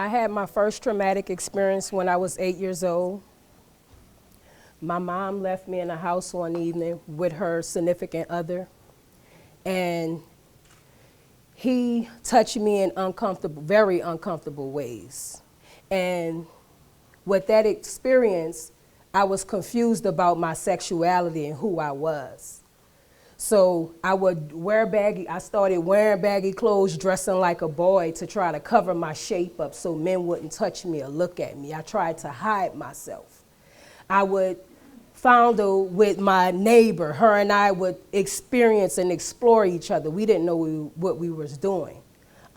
I had my first traumatic experience when I was 8 years old. My mom left me in the house one evening with her significant other, and he touched me in uncomfortable, very uncomfortable ways. And with that experience, I was confused about my sexuality and who I was. So I started wearing baggy clothes, dressing like a boy to try to cover my shape up so men wouldn't touch me or look at me. I tried to hide myself. I would fondle with my neighbor. Her and I would experience and explore each other. We didn't know what we was doing.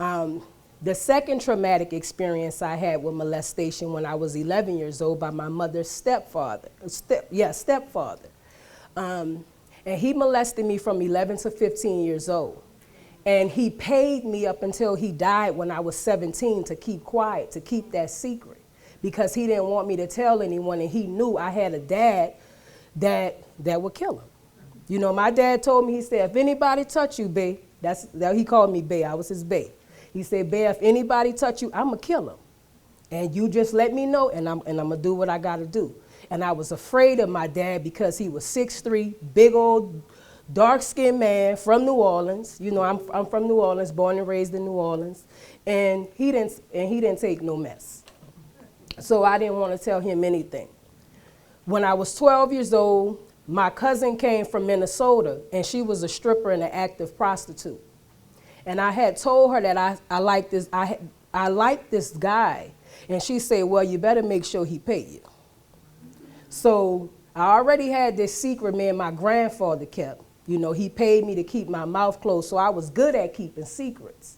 The second traumatic experience I had with molestation when I was 11 years old by my mother's stepfather. And he molested me from 11 to 15 years old. And he paid me up until he died when I was 17 to keep quiet, to keep that secret, because he didn't want me to tell anyone, and he knew I had a dad that would kill him. You know, my dad told me, he said, if anybody touch you, bae, he called me bae, I was his bae. He said, bae, if anybody touch you, I'm gonna kill him. And you just let me know, and I'm gonna do what I gotta do. And I was afraid of my dad because he was 6'3", big old dark-skinned man from New Orleans. You know, I'm from New Orleans, born and raised in New Orleans. And he didn't take no mess. So I didn't want to tell him anything. When I was 12 years old, my cousin came from Minnesota, and she was a stripper and an active prostitute. And I had told her that I liked this guy. And she said, well, you better make sure he pay you. So I already had this secret me and my grandfather kept. You know, he paid me to keep my mouth closed, so I was good at keeping secrets.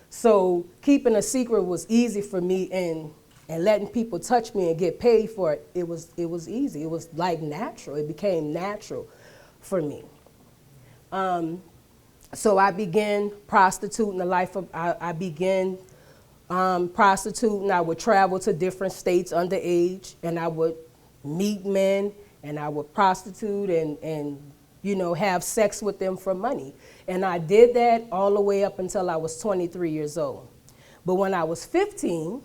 So keeping a secret was easy for me, and letting people touch me and get paid for it, it was easy. It was like natural. It became natural for me. So I began prostituting I began prostituting. I would travel to different states underage, and I would meet men, and I would prostitute and you know, have sex with them for money. And I did that all the way up until I was 23 years old. But when I was 15,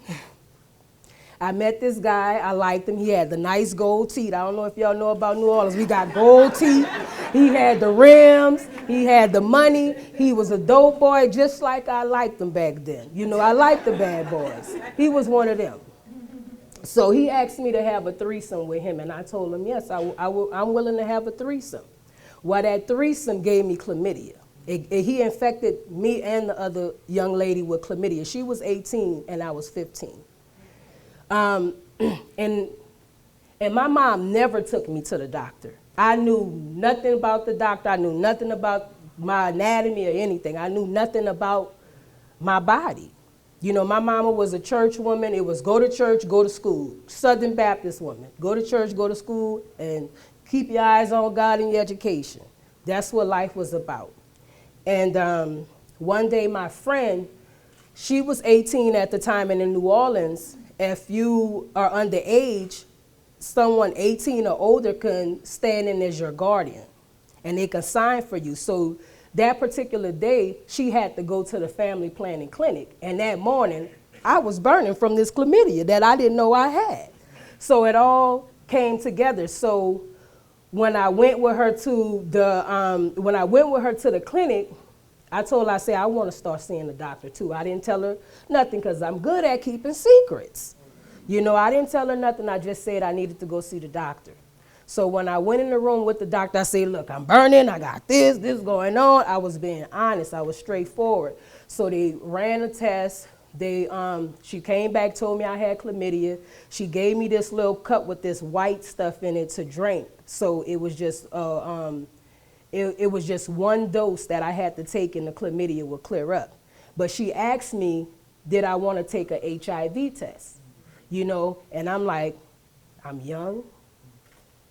I met this guy. I liked him. He had the nice gold teeth. I don't know if y'all know about New Orleans. We got gold teeth. He had the rims. He had the money. He was a dope boy, just like I liked him back then. You know, I liked the bad boys. He was one of them. So he asked me to have a threesome with him, and I told him, yes, I'm willing to have a threesome. Well, that threesome gave me chlamydia. He infected me and the other young lady with chlamydia. She was 18, and I was 15. And my mom never took me to the doctor. I knew nothing about the doctor. I knew nothing about my anatomy or anything. I knew nothing about my body. You know, my mama was a church woman. It was go to church, go to school. Southern Baptist woman. Go to church, go to school, and keep your eyes on God and your education. That's what life was about. And one day my friend, she was 18 at the time, and in New Orleans, if you are underage, someone 18 or older can stand in as your guardian, and they can sign for you. So that particular day, she had to go to the family planning clinic. And that morning, I was burning from this chlamydia that I didn't know I had. So it all came together. So when I went with her to the clinic, I told her, I said, I want to start seeing the doctor too. I didn't tell her nothing because I'm good at keeping secrets. You know, I didn't tell her nothing. I just said I needed to go see the doctor. So when I went in the room with the doctor, I said, look, I'm burning. I got this going on. I was being honest. I was straightforward. So they ran a test. She came back, told me I had chlamydia. She gave me this little cup with this white stuff in it to drink. So it was just it was just one dose that I had to take, and the chlamydia would clear up. But she asked me, did I want to take a HIV test? You know, and I'm like, I'm young.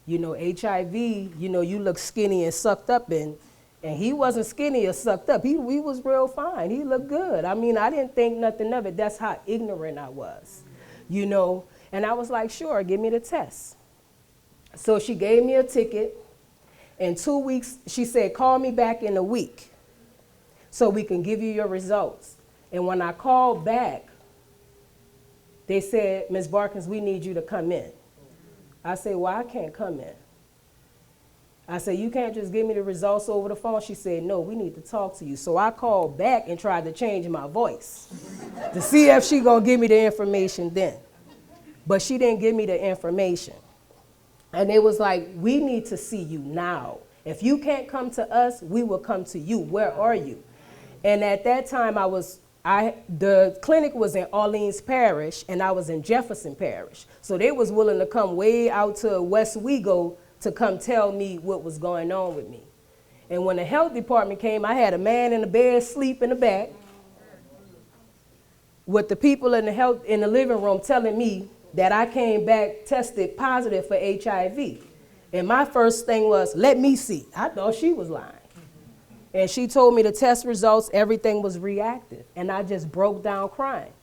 You know, HIV, you know, you look skinny and sucked up, and he wasn't skinny or sucked up. He was real fine. He looked good. I mean, I didn't think nothing of it. That's how ignorant I was, you know. And I was like, sure, give me the test. So she gave me a ticket. In 2 weeks, she said, call me back in a week so we can give you your results. And when I called back, they said, Ms. Barkins, we need you to come in. I said, well, I can't come in. I said, you can't just give me the results over the phone. She said, no, we need to talk to you. So I called back and tried to change my voice to see if she gonna give me the information then. But she didn't give me the information. And it was like, we need to see you now. If you can't come to us, we will come to you. Where are you? And at that time, the clinic was in Orleans Parish, and I was in Jefferson Parish. So they was willing to come way out to West Wego to come tell me what was going on with me. And when the health department came, I had a man in the bed asleep in the back with the people in the living room telling me that I came back tested positive for HIV. And my first thing was, let me see. I thought she was lying. And she told me the test results, everything was reactive. And I just broke down crying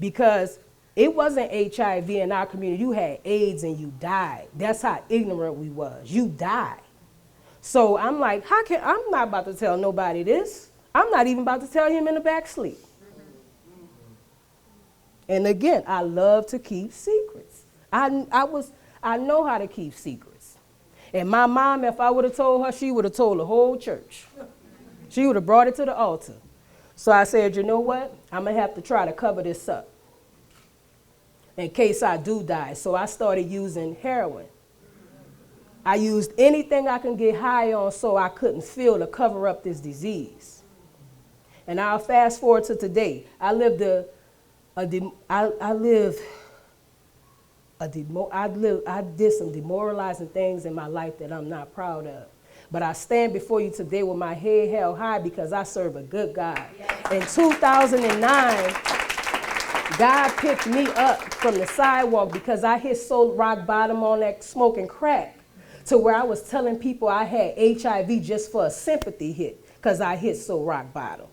because it wasn't HIV in our community. You had AIDS and you died. That's how ignorant we was. You died. So I'm like, I'm not about to tell nobody this. I'm not even about to tell him in the back sleep. And again, I love to keep secrets. I know how to keep secrets. And my mom, if I would have told her, she would have told the whole church. She would have brought it to the altar. So I said, you know what? I'm going to have to try to cover this up in case I do die. So I started using heroin. I used anything I can get high on so I couldn't feel to cover up this disease. And I'll fast forward to today. I did some demoralizing things in my life that I'm not proud of. But I stand before you today with my head held high because I serve a good God. In 2009, God picked me up from the sidewalk because I hit so rock bottom on that smoking crack to where I was telling people I had HIV just for a sympathy hit because I hit so rock bottom.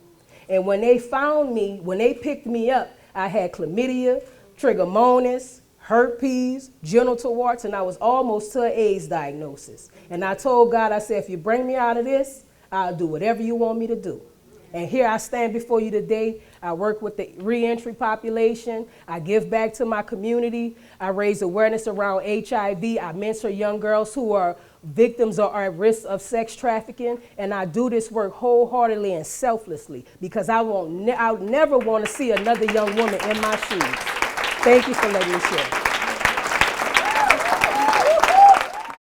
And when they found me, when they picked me up, I had chlamydia, trichomonas, herpes, genital warts, and I was almost to an AIDS diagnosis. And I told God, I said, if you bring me out of this, I'll do whatever you want me to do. And here I stand before you today. I work with the reentry population. I give back to my community. I raise awareness around HIV. I mentor young girls who are victims or are at risk of sex trafficking. And I do this work wholeheartedly and selflessly because I never want to see another young woman in my shoes. Thank you for letting me share.